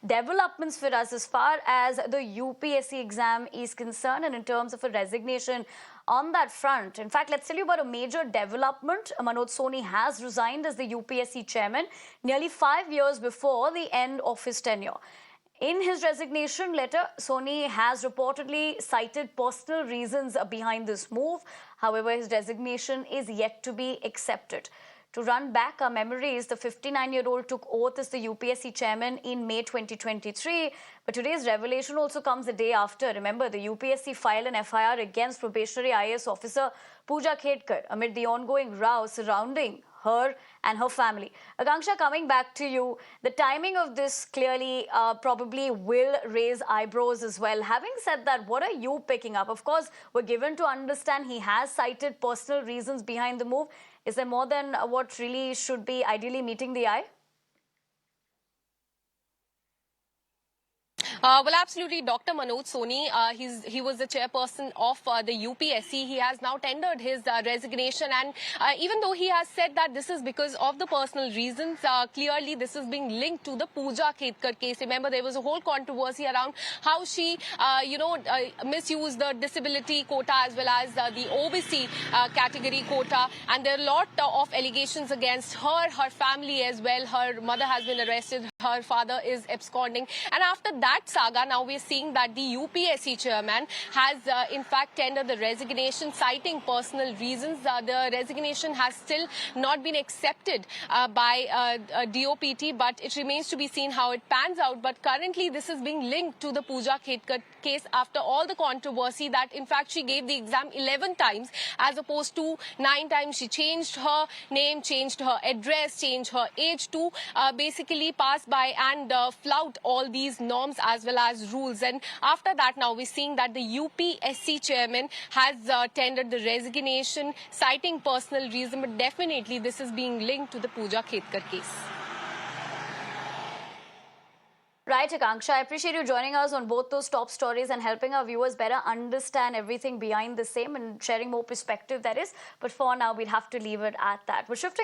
developments for us as far as the UPSC exam is concerned and in terms of a resignation on that front. In fact, let's tell you about a major development. Manoj Soni has resigned as the UPSC chairman nearly 5 years before the end of his tenure. In his resignation letter, Soni has reportedly cited personal reasons behind this move. However, his resignation is yet to be accepted. To run back our memories, the 59-year-old took oath as the UPSC chairman in May 2023. But today's revelation also comes a day after. Remember, the UPSC filed an FIR against probationary IAS officer Pooja Khedkar amid the ongoing row surrounding her and her family. Akanksha, coming back to you, the timing of this clearly probably will raise eyebrows as well. Having said that, what are you picking up? Of course, we're given to understand he has cited personal reasons behind the move. Is there more than what really should be ideally meeting the eye? Well, absolutely, Dr. Manoj Soni, he was the chairperson of the UPSC. He has now tendered his resignation, and even though he has said that this is because of the personal reasons, clearly this is being linked to the Pooja Khedkar case. Remember, there was a whole controversy around how she, misused the disability quota as well as the OBC category quota, and there are a lot of allegations against her, her family as well. Her mother has been arrested, her father is absconding, and after that saga, now we are seeing that the UPSC chairman has in fact tendered the resignation, citing personal reasons. The resignation has still not been accepted by DOPT, but it remains to be seen how it pans out. But currently this is being linked to the Pooja Khedkar case after all the controversy that in fact she gave the exam 11 times as opposed to 9 times. She changed her name, changed her address, changed her age to basically pass by and flout all these norms as well as rules. And after that, now we're seeing that the UPSC chairman has tendered the resignation, citing personal reason, but definitely this is being linked to the Pooja Khedkar case. Right, Akanksha, I appreciate you joining us on both those top stories and helping our viewers better understand everything behind the same and sharing more perspective, that is. But for now, we'll have to leave it at that. We're shifting